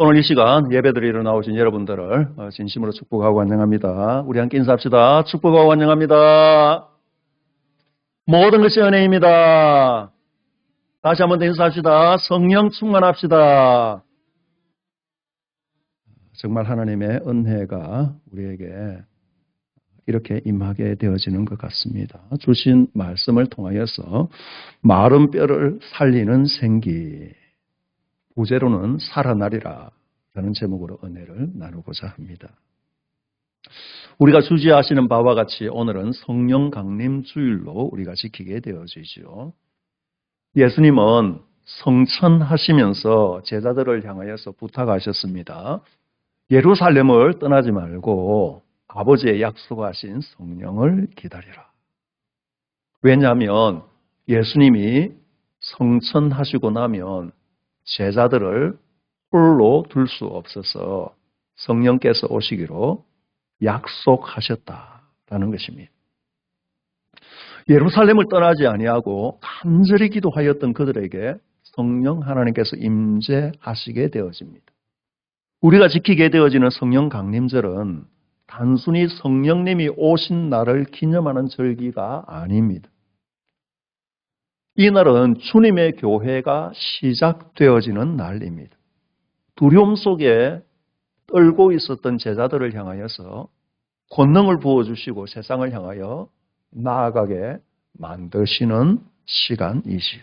오늘 이 시간 예배드리러 나오신 여러분들을 진심으로 축복하고 환영합니다. 우리 함께 인사합시다. 축복하고 환영합니다. 모든 것이 은혜입니다. 다시 한번 더 인사합시다. 성령 충만합시다. 정말 하나님의 은혜가 우리에게 이렇게 임하게 되어지는 것 같습니다. 주신 말씀을 통하여서 마른 뼈를 살리는 생기, 부제로는 살아나리라 라는 제목으로 은혜를 나누고자 합니다. 우리가 주지하시는 바와 같이 오늘은 성령 강림 주일로 우리가 지키게 되어지죠. 예수님은 성천하시면서 제자들을 향하여서 부탁하셨습니다. 예루살렘을 떠나지 말고 아버지의 약속하신 성령을 기다리라. 왜냐하면 예수님이 성천하시고 나면 제자들을 홀로 둘 수 없어서 성령께서 오시기로 약속하셨다라는 것입니다. 예루살렘을 떠나지 아니하고 간절히 기도하였던 그들에게 성령 하나님께서 임재하시게 되어집니다. 우리가 지키게 되어지는 성령 강림절은 단순히 성령님이 오신 날을 기념하는 절기가 아닙니다. 이 날은 주님의 교회가 시작되어지는 날입니다. 두려움 속에 떨고 있었던 제자들을 향하여서 권능을 부어주시고 세상을 향하여 나아가게 만드시는 시간이지요.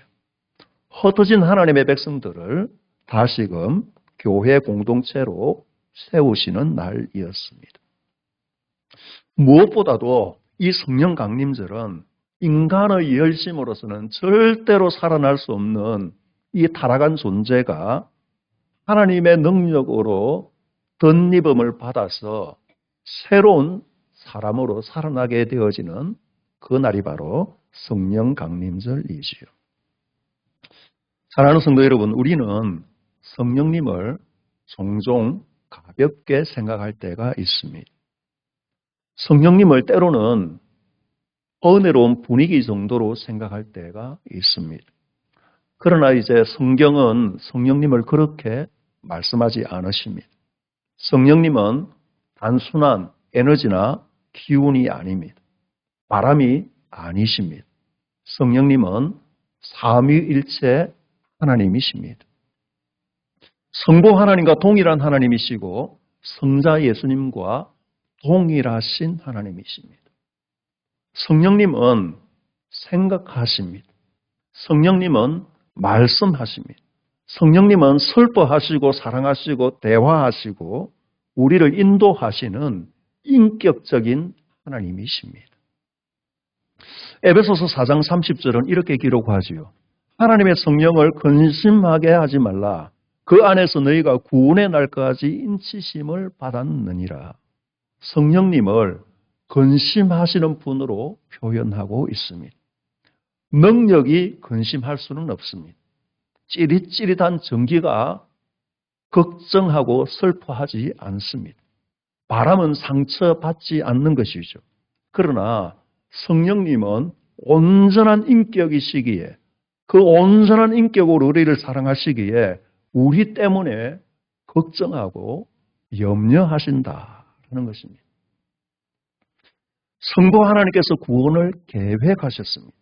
흩어진 하나님의 백성들을 다시금 교회 공동체로 세우시는 날이었습니다. 무엇보다도 이 성령 강림절은 인간의 열심으로서는 절대로 살아날 수 없는 이 타락한 존재가 하나님의 능력으로 덧입음을 받아서 새로운 사람으로 살아나게 되어지는 그 날이 바로 성령 강림절이지요. 사랑하는 성도 여러분, 우리는 성령님을 종종 가볍게 생각할 때가 있습니다. 성령님을 때로는 은혜로운 분위기 정도로 생각할 때가 있습니다. 그러나 이제 성경은 성령님을 그렇게 말씀하지 않으십니다. 성령님은 단순한 에너지나 기운이 아닙니다. 바람이 아니십니다. 성령님은 삼위일체 하나님이십니다. 성부 하나님과 동일한 하나님이시고 성자 예수님과 동일하신 하나님이십니다. 성령님은 생각하십니다. 성령님은 말씀하십니다. 성령님은 슬퍼하시고 사랑하시고 대화하시고 우리를 인도하시는 인격적인 하나님이십니다. 에베소서 4장 30절은 이렇게 기록하지요. 하나님의 성령을 근심하게 하지 말라. 그 안에서 너희가 구원의 날까지 인치심을 받았느니라. 성령님을 근심하시는 분으로 표현하고 있습니다. 능력이 근심할 수는 없습니다. 찌릿찌릿한 전기가 걱정하고 슬퍼하지 않습니다. 바람은 상처받지 않는 것이죠. 그러나 성령님은 온전한 인격이시기에 그 온전한 인격으로 우리를 사랑하시기에 우리 때문에 걱정하고 염려하신다는 것입니다. 성부 하나님께서 구원을 계획하셨습니다.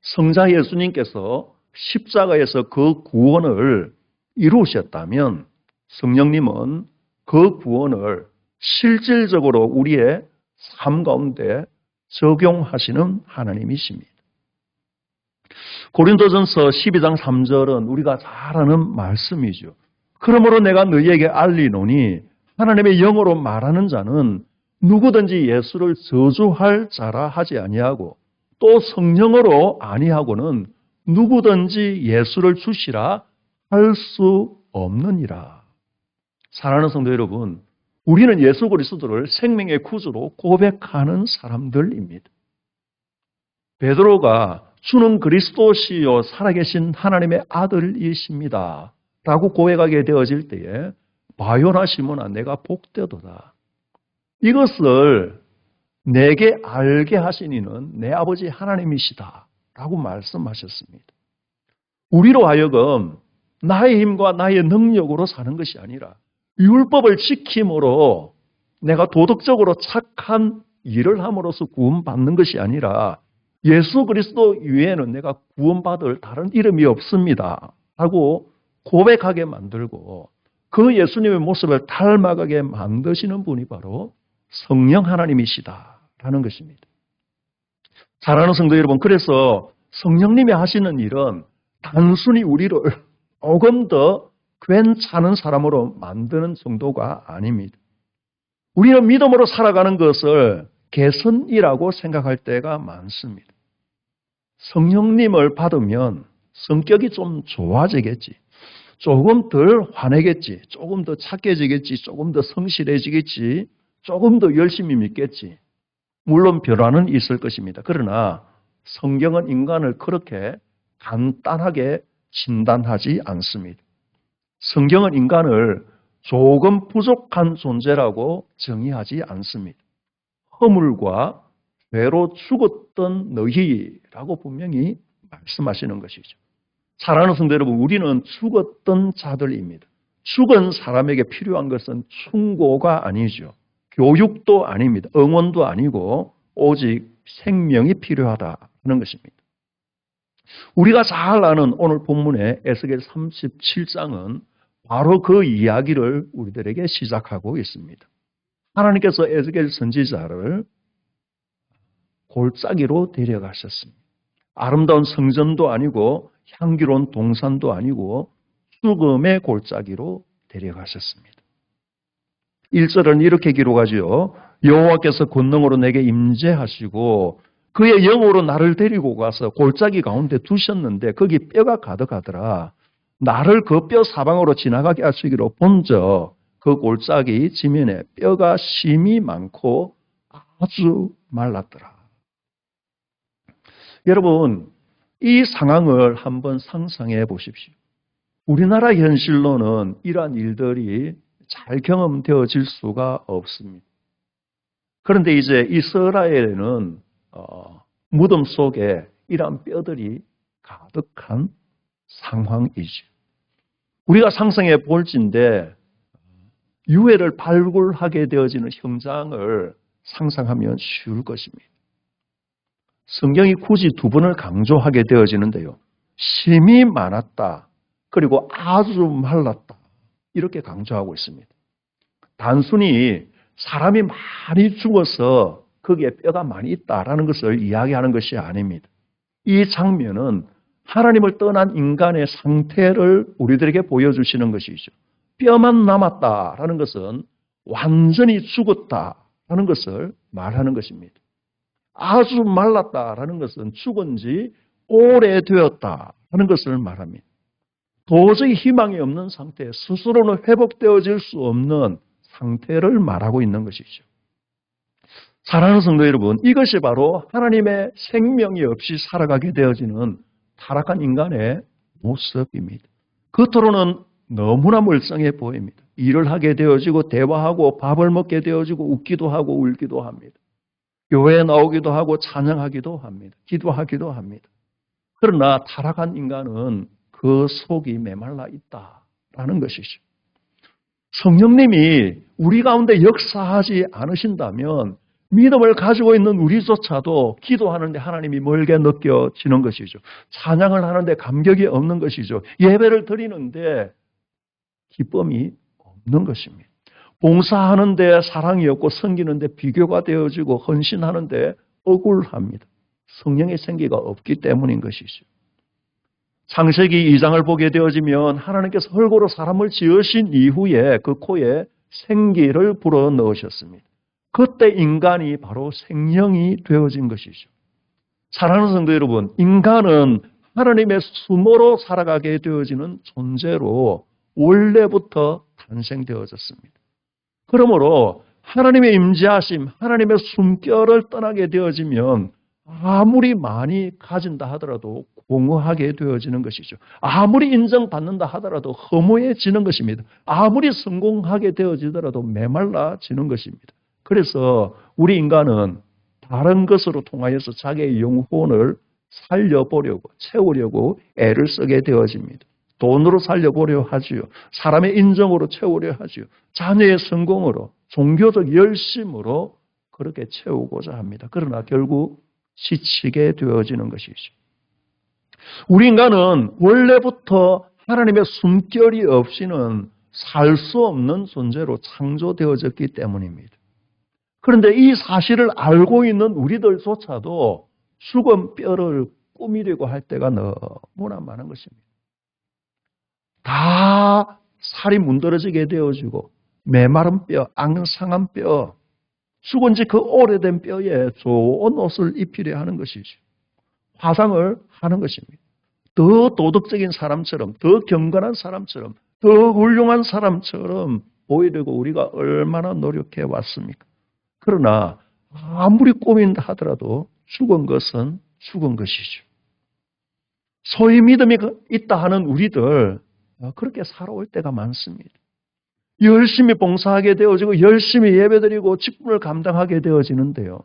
성자 예수님께서 십자가에서 그 구원을 이루셨다면 성령님은 그 구원을 실질적으로 우리의 삶 가운데 적용하시는 하나님이십니다. 고린도전서 12장 3절은 우리가 잘 아는 말씀이죠. 그러므로 내가 너희에게 알리노니 하나님의 영으로 말하는 자는 누구든지 예수를 저주할 자라 하지 아니하고 또 성령으로 아니하고는 누구든지 예수를 주시라 할 수 없느니라. 사랑하는 성도 여러분, 우리는 예수 그리스도를 생명의 구주로 고백하는 사람들입니다. 베드로가 주는 그리스도시요 살아계신 하나님의 아들이십니다 라고 고백하게 되어질 때에 바요나 시몬아 내가 복되도다. 이것을 내게 알게 하신 이는 내 아버지 하나님이시다 라고 말씀하셨습니다. 우리로 하여금 나의 힘과 나의 능력으로 사는 것이 아니라 율법을 지킴으로 내가 도덕적으로 착한 일을 함으로써 구원받는 것이 아니라 예수 그리스도 이외에는 내가 구원받을 다른 이름이 없습니다 하고 고백하게 만들고 그 예수님의 모습을 닮아가게 만드시는 분이 바로 성령 하나님이시다라는 것입니다. 사랑하는 성도 여러분, 그래서 성령님이 하시는 일은 단순히 우리를 조금 더 괜찮은 사람으로 만드는 정도가 아닙니다. 우리는 믿음으로 살아가는 것을 개선이라고 생각할 때가 많습니다. 성령님을 받으면 성격이 좀 좋아지겠지. 조금 덜 화내겠지. 조금 더 착해지겠지. 조금 더 성실해지겠지. 조금 더 열심히 믿겠지. 물론 변화는 있을 것입니다. 그러나 성경은 인간을 그렇게 간단하게 진단하지 않습니다. 성경은 인간을 조금 부족한 존재라고 정의하지 않습니다. 허물과 죄로 죽었던 너희라고 분명히 말씀하시는 것이죠. 사랑하는 성도 여러분, 우리는 죽었던 자들입니다. 죽은 사람에게 필요한 것은 충고가 아니죠. 교육도 아닙니다. 응원도 아니고 오직 생명이 필요하다는 것입니다. 우리가 잘 아는 오늘 본문의 에스겔 37장은 바로 그 이야기를 우리들에게 시작하고 있습니다. 하나님께서 에스겔 선지자를 골짜기로 데려가셨습니다. 아름다운 성전도 아니고 향기로운 동산도 아니고 죽음의 골짜기로 데려가셨습니다. 1절은 이렇게 기록하지요. 여호와께서 권능으로 내게 임재하시고 그의 영으로 나를 데리고 가서 골짜기 가운데 두셨는데 거기 뼈가 가득하더라. 나를 그 뼈 사방으로 지나가게 하시기로 본저 그 골짜기 지면에 뼈가 심이 많고 아주 말랐더라. 여러분, 이 상황을 한번 상상해 보십시오. 우리나라 현실로는 이러한 일들이 잘 경험되어질 수가 없습니다. 그런데 이제 이스라엘에는 무덤 속에 이러한 뼈들이 가득한 상황이죠. 우리가 상상해 볼진데 유해를 발굴하게 되어지는 현장을 상상하면 쉬울 것입니다. 성경이 굳이 두 번을 강조하게 되어지는데요. 심이 많았다. 그리고 아주 말랐다. 이렇게 강조하고 있습니다. 단순히 사람이 많이 죽어서 거기에 뼈가 많이 있다라는 것을 이야기하는 것이 아닙니다. 이 장면은 하나님을 떠난 인간의 상태를 우리들에게 보여주시는 것이죠. 뼈만 남았다라는 것은 완전히 죽었다라는 것을 말하는 것입니다. 아주 말랐다라는 것은 죽은 지 오래되었다라는 것을 말합니다. 도저히 희망이 없는 상태, 스스로는 회복되어질 수 없는 상태를 말하고 있는 것이죠. 사랑하는 성도 여러분, 이것이 바로 하나님의 생명이 없이 살아가게 되어지는 타락한 인간의 모습입니다. 겉으로는 너무나 멀쩡해 보입니다. 일을 하게 되어지고 대화하고 밥을 먹게 되어지고 웃기도 하고 울기도 합니다. 교회에 나오기도 하고 찬양하기도 합니다. 기도하기도 합니다. 그러나 타락한 인간은 그 속이 메말라 있다라는 것이죠. 성령님이 우리 가운데 역사하지 않으신다면 믿음을 가지고 있는 우리조차도 기도하는데 하나님이 멀게 느껴지는 것이죠. 찬양을 하는데 감격이 없는 것이죠. 예배를 드리는데 기쁨이 없는 것입니다. 봉사하는데 사랑이 없고 섬기는데 비교가 되어지고 헌신하는데 억울합니다. 성령의 생기가 없기 때문인 것이죠. 창세기 2장을 보게 되어지면 하나님께서 흙으로 사람을 지으신 이후에 그 코에 생기를 불어 넣으셨습니다. 그때 인간이 바로 생명이 되어진 것이죠. 사랑하는 성도 여러분, 인간은 하나님의 숨으로 살아가게 되어지는 존재로 원래부터 탄생되어졌습니다. 그러므로 하나님의 임재하심, 하나님의 숨결을 떠나게 되어지면 아무리 많이 가진다 하더라도 공허하게 되어지는 것이죠. 아무리 인정받는다 하더라도 허무해지는 것입니다. 아무리 성공하게 되어지더라도 메말라지는 것입니다. 그래서 우리 인간은 다른 것으로 통하여서 자기의 영혼을 살려보려고 채우려고 애를 쓰게 되어집니다. 돈으로 살려보려 하지요. 사람의 인정으로 채우려 하지요. 자녀의 성공으로, 종교적 열심으로 그렇게 채우고자 합니다. 그러나 결국 지치게 되어지는 것이죠. 우리 인간은 원래부터 하나님의 숨결이 없이는 살 수 없는 존재로 창조되어졌기 때문입니다. 그런데 이 사실을 알고 있는 우리들조차도 죽은 뼈를 꾸미려고 할 때가 너무나 많은 것입니다. 다 살이 문드러지게 되어지고 메마른 뼈, 앙상한 뼈, 죽은 지 그 오래된 뼈에 좋은 옷을 입히려 하는 것이죠. 화상을 하는 것입니다. 더 도덕적인 사람처럼, 더 경건한 사람처럼, 더 훌륭한 사람처럼 보이려고 우리가 얼마나 노력해 왔습니까? 그러나 아무리 꾸민다 하더라도 죽은 것은 죽은 것이죠. 소위 믿음이 있다 하는 우리들 그렇게 살아올 때가 많습니다. 열심히 봉사하게 되어지고 열심히 예배드리고 직분을 감당하게 되어지는데요.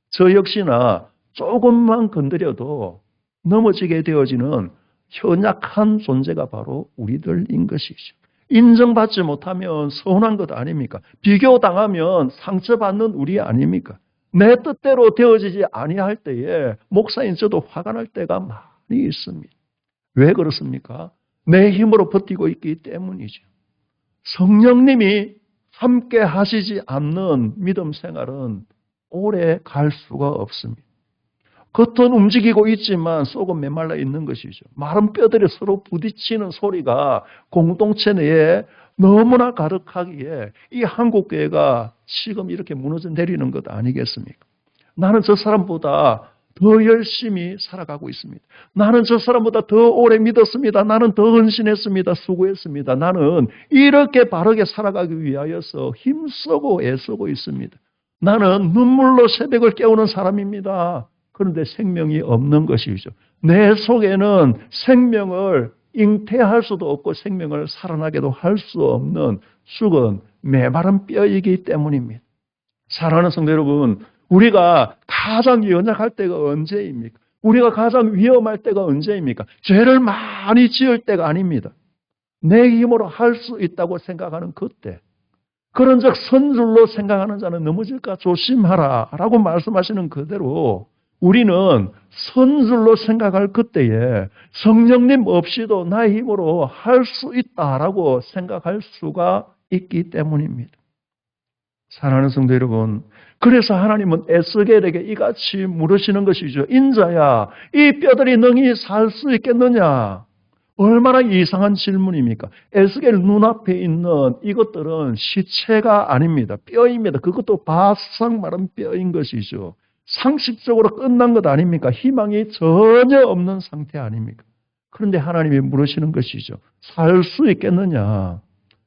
저 역시나 조금만 건드려도 넘어지게 되어지는 현약한 존재가 바로 우리들인 것이죠. 인정받지 못하면 서운한 것 아닙니까? 비교당하면 상처받는 우리 아닙니까? 내 뜻대로 되어지지 아니할 때에 목사인 저도 화가 날 때가 많이 있습니다. 왜 그렇습니까? 내 힘으로 버티고 있기 때문이죠. 성령님이 함께 하시지 않는 믿음 생활은 오래 갈 수가 없습니다. 겉은 움직이고 있지만 속은 메말라 있는 것이죠. 마른 뼈들이 서로 부딪히는 소리가 공동체 내에 너무나 가득하기에 이 한국교회가 지금 이렇게 무너져 내리는 것 아니겠습니까? 나는 저 사람보다 더 열심히 살아가고 있습니다. 나는 저 사람보다 더 오래 믿었습니다. 나는 더 헌신했습니다. 수고했습니다. 나는 이렇게 바르게 살아가기 위하여서 힘쓰고 애쓰고 있습니다. 나는 눈물로 새벽을 깨우는 사람입니다. 그런데 생명이 없는 것이죠. 내 속에는 생명을 잉태할 수도 없고 생명을 살아나게도 할 수 없는 죽은 메마른 뼈이기 때문입니다. 사랑하는 성도 여러분, 우리가 가장 연약할 때가 언제입니까? 우리가 가장 위험할 때가 언제입니까? 죄를 많이 지을 때가 아닙니다. 내 힘으로 할 수 있다고 생각하는 그때. 그런즉 선줄로 생각하는 자는 넘어질까 조심하라 라고 말씀하시는 그대로 우리는 선줄로 생각할 그때에 성령님 없이도 나의 힘으로 할 수 있다라고 생각할 수가 있기 때문입니다. 사랑하는 성도 여러분, 그래서 하나님은 에스겔에게 이같이 물으시는 것이죠. 인자야, 이 뼈들이 능히 살 수 있겠느냐? 얼마나 이상한 질문입니까? 에스겔 눈앞에 있는 이것들은 시체가 아닙니다. 뼈입니다. 그것도 바싹 마른 뼈인 것이죠. 상식적으로 끝난 것 아닙니까? 희망이 전혀 없는 상태 아닙니까? 그런데 하나님이 물으시는 것이죠. 살 수 있겠느냐?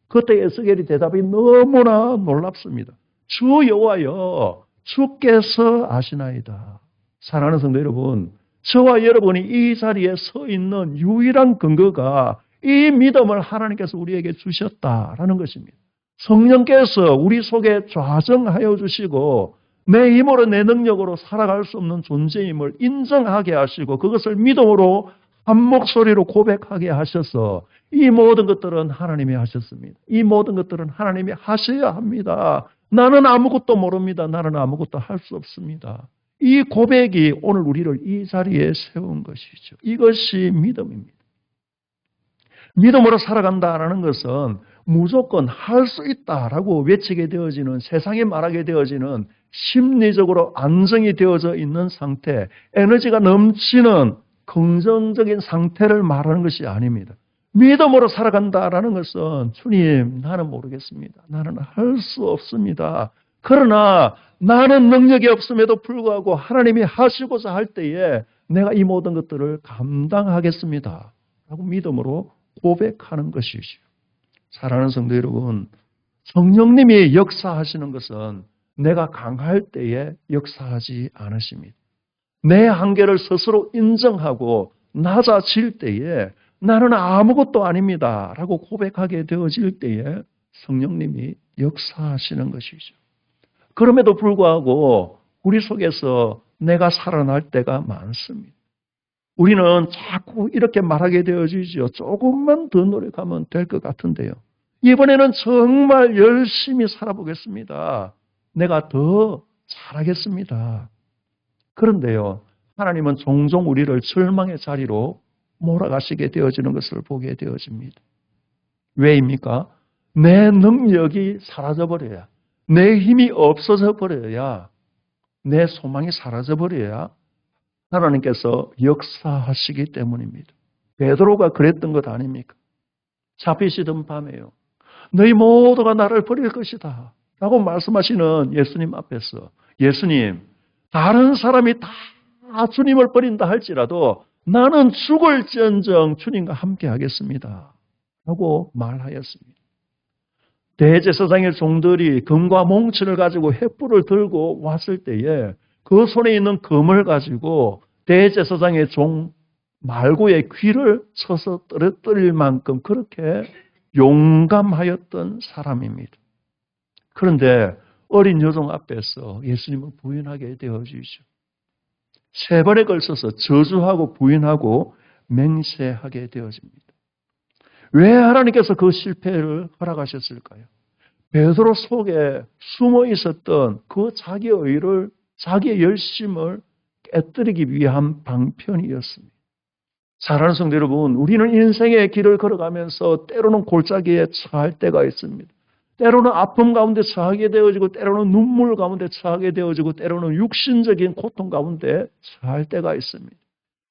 그때 에스겔이 대답이 너무나 놀랍습니다. 주 여호와여, 주께서 아시나이다. 사랑하는 성도 여러분, 저와 여러분이 이 자리에 서 있는 유일한 근거가 이 믿음을 하나님께서 우리에게 주셨다라는 것입니다. 성령께서 우리 속에 좌정하여 주시고 내 힘으로 내 능력으로 살아갈 수 없는 존재임을 인정하게 하시고 그것을 믿음으로 한 목소리로 고백하게 하셔서 이 모든 것들은 하나님이 하셨습니다. 이 모든 것들은 하나님이 하셔야 합니다. 나는 아무것도 모릅니다. 나는 아무것도 할 수 없습니다. 이 고백이 오늘 우리를 이 자리에 세운 것이죠. 이것이 믿음입니다. 믿음으로 살아간다라는 것은 무조건 할 수 있다라고 외치게 되어지는, 세상에 말하게 되어지는 심리적으로 안정이 되어져 있는 상태, 에너지가 넘치는 긍정적인 상태를 말하는 것이 아닙니다. 믿음으로 살아간다라는 것은 주님, 나는 모르겠습니다. 나는 할 수 없습니다. 그러나 나는 능력이 없음에도 불구하고 하나님이 하시고자 할 때에 내가 이 모든 것들을 감당하겠습니다. 라고 믿음으로 고백하는 것이죠. 사랑하는 성도 여러분, 성령님이 역사하시는 것은 내가 강할 때에 역사하지 않으십니다. 내 한계를 스스로 인정하고 낮아질 때에 나는 아무것도 아닙니다 라고 고백하게 되어질 때에 성령님이 역사하시는 것이죠. 그럼에도 불구하고 우리 속에서 내가 살아날 때가 많습니다. 우리는 자꾸 이렇게 말하게 되어지죠. 조금만 더 노력하면 될 것 같은데요. 이번에는 정말 열심히 살아보겠습니다. 내가 더 잘하겠습니다. 그런데요, 하나님은 종종 우리를 절망의 자리로 몰아가시게 되어지는 것을 보게 되어집니다. 왜입니까? 내 능력이 사라져버려야, 내 힘이 없어져 버려야, 내 소망이 사라져 버려야 하나님께서 역사하시기 때문입니다. 베드로가 그랬던 것 아닙니까? 잡히시던 밤에요. 너희 모두가 나를 버릴 것이다 라고 말씀하시는 예수님 앞에서, 예수님, 다른 사람이 다 주님을 버린다 할지라도 나는 죽을지언정 주님과 함께 하겠습니다 라고 말하였습니다. 대제사장의 종들이 금과 몽치를 가지고 횃불을 들고 왔을 때에 그 손에 있는 금을 가지고 대제사장의 종 말고의 귀를 쳐서 떨어뜨릴 만큼 그렇게 용감하였던 사람입니다. 그런데 어린 여종 앞에서 예수님을 부인하게 되어지죠. 3번에 걸쳐서 저주하고 부인하고 맹세하게 되어집니다. 왜 하나님께서 그 실패를 허락하셨을까요? 베드로 속에 숨어 있었던 그 자기의 의를, 자기의 열심을 깨뜨리기 위한 방편이었습니다. 사랑하는 성도 여러분, 우리는 인생의 길을 걸어가면서 때로는 골짜기에 처할 때가 있습니다. 때로는 아픔 가운데 처하게 되어지고, 때로는 눈물 가운데 처하게 되어지고, 때로는 육신적인 고통 가운데 처할 때가 있습니다.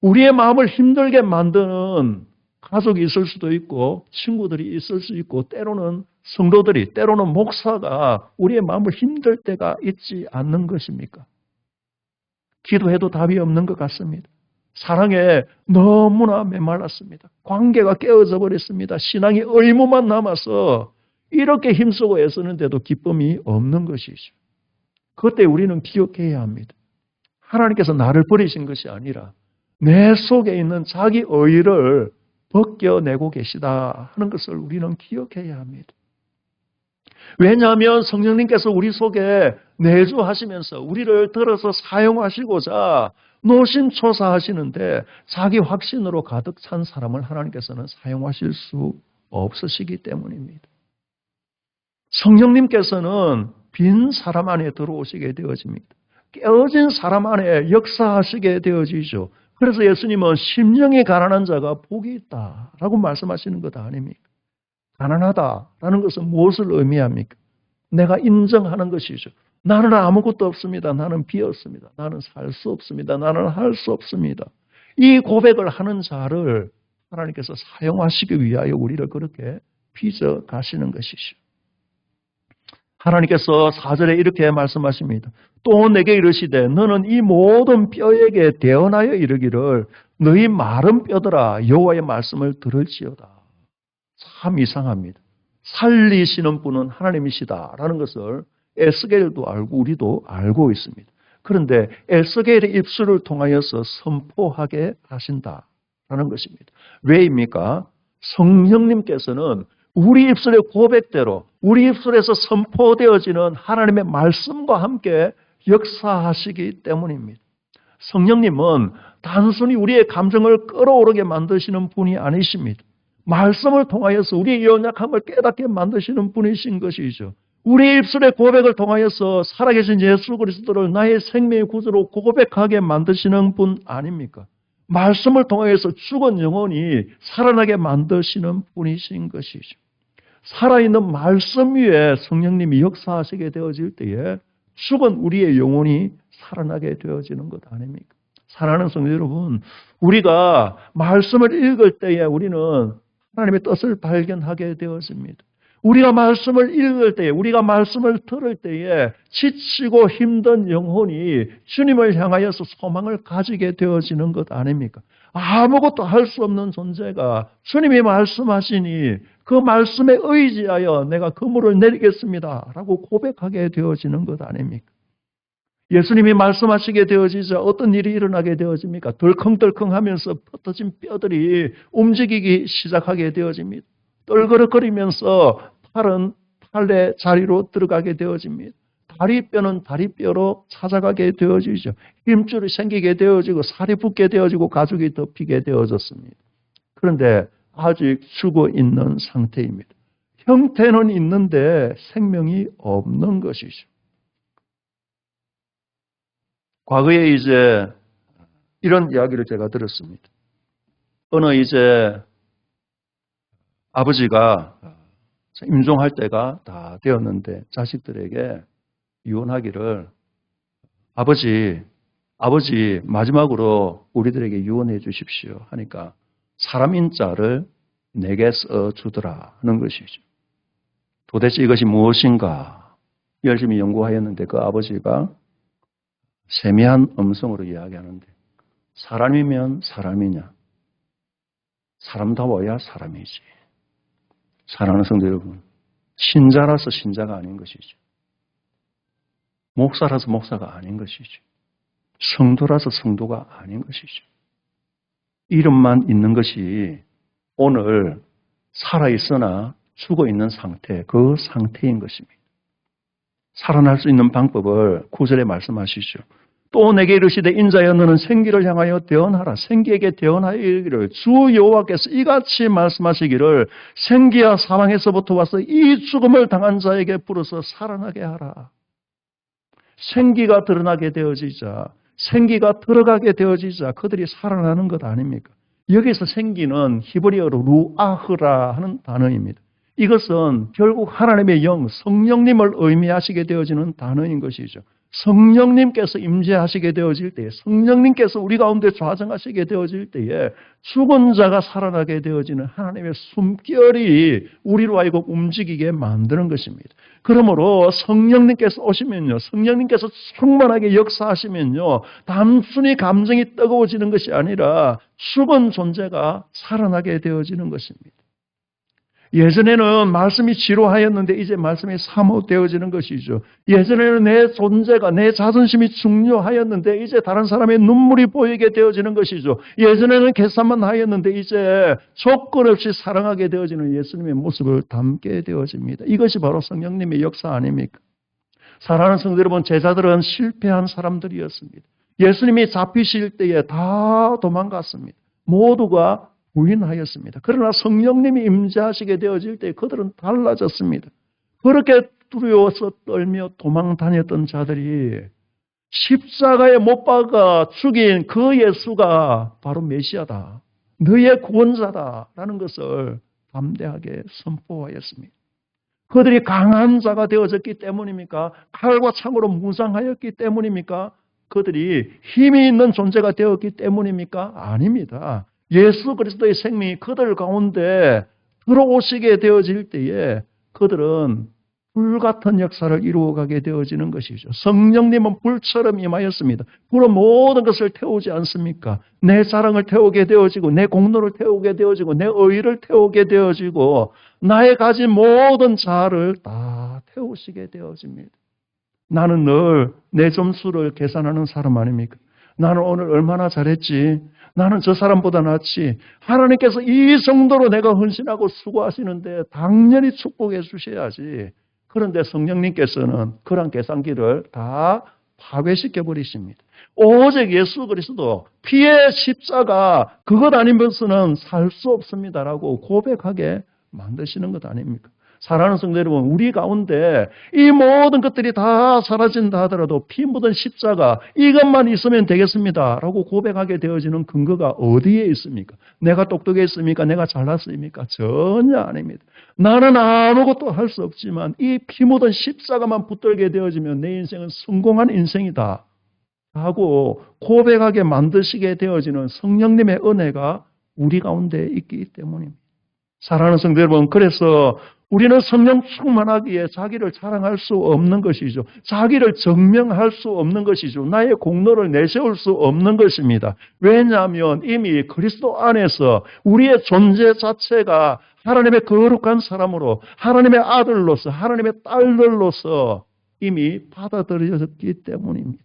우리의 마음을 힘들게 만드는 가족이 있을 수도 있고, 친구들이 있을 수 있고, 때로는 성도들이, 때로는 목사가 우리의 마음을 힘들 때가 있지 않는 것입니까? 기도해도 답이 없는 것 같습니다. 사랑에 너무나 메말랐습니다. 관계가 깨어져 버렸습니다. 신앙이 의무만 남아서 이렇게 힘쓰고 애쓰는데도 기쁨이 없는 것이죠. 그때 우리는 기억해야 합니다. 하나님께서 나를 버리신 것이 아니라 내 속에 있는 자기 의를 벗겨내고 계시다 하는 것을 우리는 기억해야 합니다. 왜냐하면 성령님께서 우리 속에 내주하시면서 우리를 들어서 사용하시고자 노심초사하시는데 자기 확신으로 가득 찬 사람을 하나님께서는 사용하실 수 없으시기 때문입니다. 성령님께서는 빈 사람 안에 들어오시게 되어집니다. 깨어진 사람 안에 역사하시게 되어지죠. 그래서 예수님은 심령이 가난한 자가 복이 있다라고 말씀하시는 것 아닙니까? 가난하다라는 것은 무엇을 의미합니까? 내가 인정하는 것이죠. 나는 아무것도 없습니다. 나는 비었습니다. 나는 살 수 없습니다. 나는 할 수 없습니다. 이 고백을 하는 자를 하나님께서 사용하시기 위하여 우리를 그렇게 빚어 가시는 것이죠. 하나님께서 4절에 이렇게 말씀하십니다. 또 내게 이르시되 너는 이 모든 뼈에게 대언하여 이르기를 너희 마른 뼈들아 여호와의 말씀을 들을지어다. 참 이상합니다. 살리시는 분은 하나님이시다라는 것을 에스겔도 알고 우리도 알고 있습니다. 그런데 에스겔의 입술을 통하여서 선포하게 하신다라는 것입니다. 왜입니까? 성령님께서는 우리 입술의 고백대로 우리 입술에서 선포되어지는 하나님의 말씀과 함께 역사하시기 때문입니다. 성령님은 단순히 우리의 감정을 끌어오르게 만드시는 분이 아니십니다. 말씀을 통하여서 우리의 연약함을 깨닫게 만드시는 분이신 것이죠. 우리 입술의 고백을 통하여서 살아계신 예수 그리스도를 나의 생명의 구주로 고백하게 만드시는 분 아닙니까? 말씀을 통하여서 죽은 영혼이 살아나게 만드시는 분이신 것이죠. 살아있는 말씀 위에 성령님이 역사하시게 되어질 때에 죽은 우리의 영혼이 살아나게 되어지는 것 아닙니까? 사랑하는 성도 여러분, 우리가 말씀을 읽을 때에 우리는 하나님의 뜻을 발견하게 되었습니다. 우리가 말씀을 읽을 때에, 우리가 말씀을 들을 때에 지치고 힘든 영혼이 주님을 향하여서 소망을 가지게 되어지는 것 아닙니까? 아무것도 할 수 없는 존재가 주님이 말씀하시니 그 말씀에 의지하여 내가 그물을 내리겠습니다 라고 고백하게 되어지는 것 아닙니까? 예수님이 말씀하시게 되어지자 어떤 일이 일어나게 되어집니까? 덜컹덜컹 하면서 흩어진 뼈들이 움직이기 시작하게 되어집니다. 떨그럭거리면서 팔은 팔의 자리로 들어가게 되어집니다. 다리뼈는 다리뼈로 찾아가게 되어지죠. 힘줄이 생기게 되어지고 살이 붙게 되어지고 가죽이 덮이게 되어졌습니다. 그런데 아직 죽어 있는 상태입니다. 형태는 있는데 생명이 없는 것이죠. 과거에 이제 이런 이야기를 제가 들었습니다. 어느 이제 아버지가 임종할 때가 다 되었는데 자식들에게 유언하기를 아버지 마지막으로 우리들에게 유언해 주십시오 하니까 사람 인자를 내게 써주더라는 것이죠. 도대체 이것이 무엇인가 열심히 연구하였는데 그 아버지가 세미한 음성으로 이야기하는데 사람이면 사람이냐? 사람다워야 사람이지. 사랑하는 성도 여러분, 신자라서 신자가 아닌 것이죠. 목사라서 목사가 아닌 것이죠. 성도라서 성도가 아닌 것이죠. 이름만 있는 것이 오늘 살아있으나 죽어있는 상태, 그 상태인 것입니다. 살아날 수 있는 방법을 9절에 말씀하시죠. 또 내게 이르시되 인자여 너는 생기를 향하여 대언하라. 생기에게 대언하여 이르기를 주 여호와께서 이같이 말씀하시기를 생기와 사망에서부터 와서 이 죽음을 당한 자에게 부르서 살아나게 하라. 생기가 드러나게 되어지자, 생기가 들어가게 되어지자 그들이 살아나는 것 아닙니까? 여기서 생기는 히브리어로 루아흐라 하는 단어입니다. 이것은 결국 하나님의 영, 성령님을 의미하시게 되어지는 단어인 것이죠. 성령님께서 임재하시게 되어질 때에, 성령님께서 우리 가운데 좌정하시게 되어질 때에 죽은 자가 살아나게 되어지는 하나님의 숨결이 우리로 하여금 움직이게 만드는 것입니다. 그러므로 성령님께서 오시면요, 성령님께서 충만하게 역사하시면요, 단순히 감정이 뜨거워지는 것이 아니라 죽은 존재가 살아나게 되어지는 것입니다. 예전에는 말씀이 지루하였는데 이제 말씀이 사모되어지는 것이죠. 예전에는 내 존재가, 내 자존심이 중요하였는데 이제 다른 사람의 눈물이 보이게 되어지는 것이죠. 예전에는 계산만 하였는데 이제 조건 없이 사랑하게 되어지는 예수님의 모습을 담게 되어집니다. 이것이 바로 성령님의 역사 아닙니까? 사랑하는 성도 여러분, 제자들은 실패한 사람들이었습니다. 예수님이 잡히실 때에 다 도망갔습니다. 모두가 부인하였습니다. 그러나 성령님이 임재하시게 되어질 때 그들은 달라졌습니다. 그렇게 두려워서 떨며 도망 다녔던 자들이 십자가에 못 박아 죽인 그 예수가 바로 메시아다, 너의 구원자다라는 것을 담대하게 선포하였습니다. 그들이 강한 자가 되어졌기 때문입니까? 칼과 창으로 무장하였기 때문입니까? 그들이 힘이 있는 존재가 되었기 때문입니까? 아닙니다. 예수 그리스도의 생명이 그들 가운데 들어오시게 되어질 때에 그들은 불같은 역사를 이루어가게 되어지는 것이죠. 성령님은 불처럼 임하였습니다. 불은 모든 것을 태우지 않습니까? 내 자랑을 태우게 되어지고 내 공로를 태우게 되어지고 내 의의를 태우게 되어지고 나의 가진 모든 자아를 다 태우시게 되어집니다. 나는 늘 내 점수를 계산하는 사람 아닙니까? 나는 오늘 얼마나 잘했지? 나는 저 사람보다 낫지? 하나님께서 이 정도로 내가 헌신하고 수고하시는데 당연히 축복해 주셔야지. 그런데 성령님께서는 그런 계산기를 다 파괴시켜 버리십니다. 오직 예수 그리스도 피의 십자가 그것 아니면서는 살 수 없습니다라고 고백하게 만드시는 것 아닙니까? 사랑하는 성도 여러분, 우리 가운데 이 모든 것들이 다 사라진다 하더라도 피 묻은 십자가 이것만 있으면 되겠습니다라고 고백하게 되어지는 근거가 어디에 있습니까? 내가 똑똑했습니까? 내가 잘났습니까? 전혀 아닙니다. 나는 아무것도 할 수 없지만 이 피 묻은 십자가만 붙들게 되어지면 내 인생은 성공한 인생이다 하고 고백하게 만드시게 되어지는 성령님의 은혜가 우리 가운데 있기 때문입니다. 사랑하는 성도 여러분, 그래서 우리는 성령 충만하기에 자기를 자랑할 수 없는 것이죠. 자기를 증명할 수 없는 것이죠. 나의 공로를 내세울 수 없는 것입니다. 왜냐하면 이미 그리스도 안에서 우리의 존재 자체가 하나님의 거룩한 사람으로, 하나님의 아들로서, 하나님의 딸들로서 이미 받아들여졌기 때문입니다.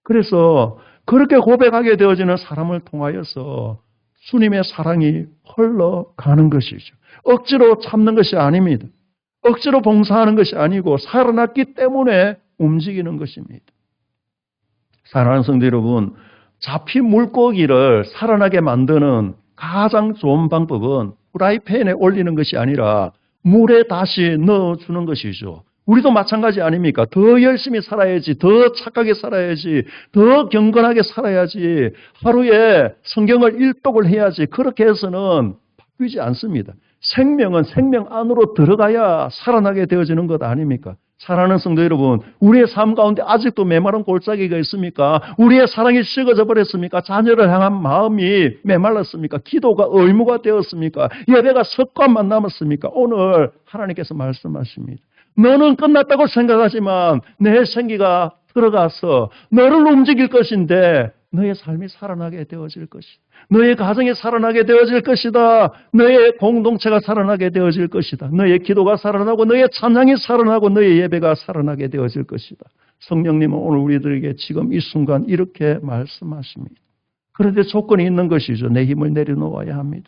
그래서 그렇게 고백하게 되어지는 사람을 통하여서 주님의 사랑이 흘러가는 것이죠. 억지로 참는 것이 아닙니다. 억지로 봉사하는 것이 아니고 살아났기 때문에 움직이는 것입니다. 사랑하는 성도 여러분, 잡힌 물고기를 살아나게 만드는 가장 좋은 방법은 프라이팬에 올리는 것이 아니라 물에 다시 넣어주는 것이죠. 우리도 마찬가지 아닙니까? 더 열심히 살아야지, 더 착하게 살아야지, 더 경건하게 살아야지, 하루에 성경을 일독을 해야지, 그렇게 해서는 바뀌지 않습니다. 생명은 생명 안으로 들어가야 살아나게 되어지는 것 아닙니까? 사랑하는 성도 여러분, 우리의 삶 가운데 아직도 메마른 골짜기가 있습니까? 우리의 사랑이 식어져 버렸습니까? 자녀를 향한 마음이 메말랐습니까? 기도가 의무가 되었습니까? 예배가 습관만 남았습니까? 오늘 하나님께서 말씀하십니다. 너는 끝났다고 생각하지만 내 생기가 들어가서 너를 움직일 것인데 너의 삶이 살아나게 되어질 것이다. 너의 가정이 살아나게 되어질 것이다. 너의 공동체가 살아나게 되어질 것이다. 너의 기도가 살아나고 너의 찬양이 살아나고 너의 예배가 살아나게 되어질 것이다. 성령님은 오늘 우리들에게 지금 이 순간 이렇게 말씀하십니다. 그런데 조건이 있는 것이죠. 내 힘을 내려놓아야 합니다.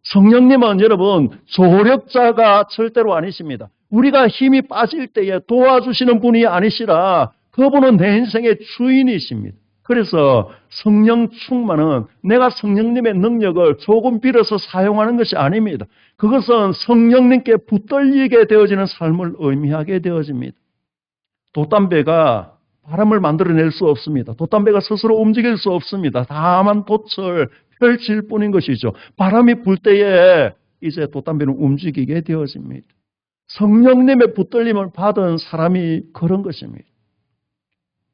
성령님은 여러분 조력자가 절대로 아니십니다. 우리가 힘이 빠질 때에 도와주시는 분이 아니시라 그분은 내 인생의 주인이십니다. 그래서 성령 충만은 내가 성령님의 능력을 조금 빌어서 사용하는 것이 아닙니다. 그것은 성령님께 붙들리게 되어지는 삶을 의미하게 되어집니다. 돛담배가 바람을 만들어낼 수 없습니다. 돛담배가 스스로 움직일 수 없습니다. 다만 돛을 펼칠 뿐인 것이죠. 바람이 불 때에 이제 돛담배는 움직이게 되어집니다. 성령님의 붙들림을 받은 사람이 그런 것입니다.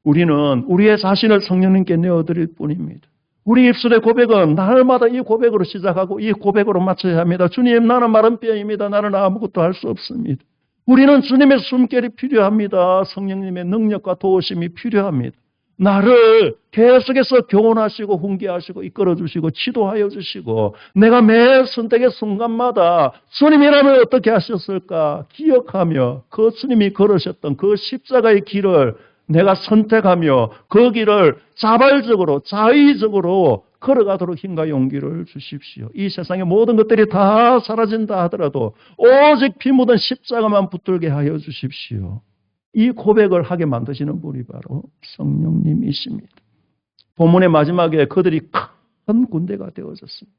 우리는 우리의 자신을 성령님께 내어드릴 뿐입니다. 우리 입술의 고백은 날마다 이 고백으로 시작하고 이 고백으로 마쳐야 합니다. 주님, 나는 마른 뼈입니다. 나는 아무것도 할 수 없습니다. 우리는 주님의 숨결이 필요합니다. 성령님의 능력과 도우심이 필요합니다. 나를 계속해서 교훈하시고 훈계하시고 이끌어주시고 지도하여 주시고 내가 매 선택의 순간마다 주님이라면 어떻게 하셨을까 기억하며 그 주님이 걸으셨던 그 십자가의 길을 내가 선택하며 그 길을 자발적으로 자의적으로 걸어가도록 힘과 용기를 주십시오. 이 세상의 모든 것들이 다 사라진다 하더라도 오직 피 묻은 십자가만 붙들게 하여 주십시오. 이 고백을 하게 만드시는 분이 바로 성령님이십니다. 본문의 마지막에 그들이 큰 군대가 되어졌습니다.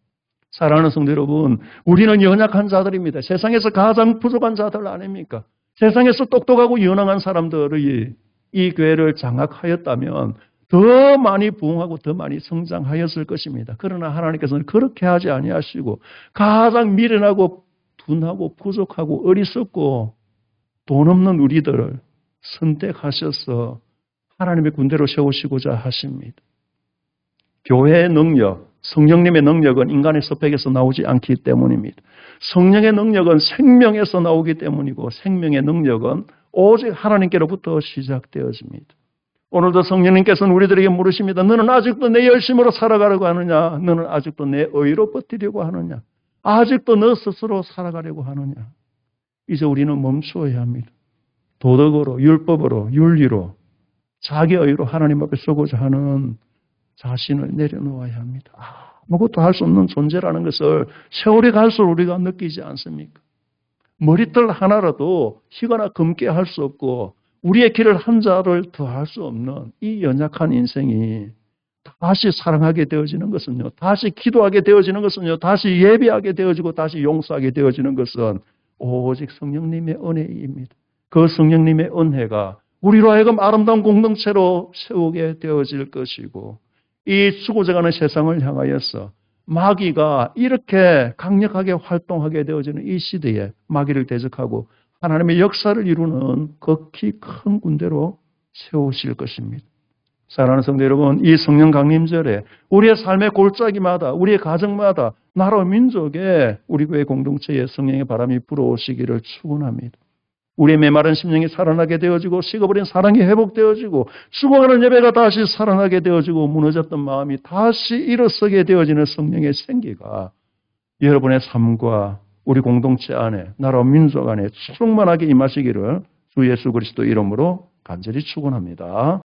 사랑하는 성도 여러분, 우리는 연약한 자들입니다. 세상에서 가장 부족한 자들 아닙니까? 세상에서 똑똑하고 연약한 사람들이 이 교회를 장악하였다면 더 많이 부흥하고 더 많이 성장하였을 것입니다. 그러나 하나님께서는 그렇게 하지 아니하시고 가장 미련하고 둔하고 부족하고 어리석고 돈 없는 우리들을 선택하셔서 하나님의 군대로 세우시고자 하십니다. 교회의 능력, 성령님의 능력은 인간의 스펙에서 나오지 않기 때문입니다. 성령의 능력은 생명에서 나오기 때문이고 생명의 능력은 오직 하나님께로부터 시작되어집니다. 오늘도 성령님께서는 우리들에게 물으십니다. 너는 아직도 내 열심으로 살아가려고 하느냐? 너는 아직도 내 의로 버티려고 하느냐? 아직도 너 스스로 살아가려고 하느냐? 이제 우리는 멈추어야 합니다. 도덕으로, 율법으로, 윤리로, 자기 의로 하나님 앞에 서고자 하는 자신을 내려놓아야 합니다. 아무것도 할 수 없는 존재라는 것을 세월이 갈수록 우리가 느끼지 않습니까? 머리털 하나라도 희거나 검게 할 수 없고 우리의 길을 한 자를 더 할 수 없는 이 연약한 인생이 다시 사랑하게 되어지는 것은요. 다시 기도하게 되어지는 것은요. 다시 예배하게 되어지고 다시 용서하게 되어지는 것은 오직 성령님의 은혜입니다. 그 성령님의 은혜가 우리로 하여금 아름다운 공동체로 세우게 되어질 것이고 이 죽어져가는 세상을 향하여서 마귀가 이렇게 강력하게 활동하게 되어지는 이 시대에 마귀를 대적하고 하나님의 역사를 이루는 극히 큰 군대로 세우실 것입니다. 사랑하는 성도 여러분, 이 성령 강림절에 우리의 삶의 골짜기마다 우리의 가정마다 나라 민족에 우리 교회 공동체에 성령의 바람이 불어오시기를 축원합니다. 우리의 메마른 심령이 살아나게 되어지고 식어버린 사랑이 회복되어지고 죽어가는 예배가 다시 살아나게 되어지고 무너졌던 마음이 다시 일어서게 되어지는 성령의 생기가 여러분의 삶과 우리 공동체 안에 나라 민족 안에 충만하게 임하시기를 주 예수 그리스도 이름으로 간절히 축원합니다.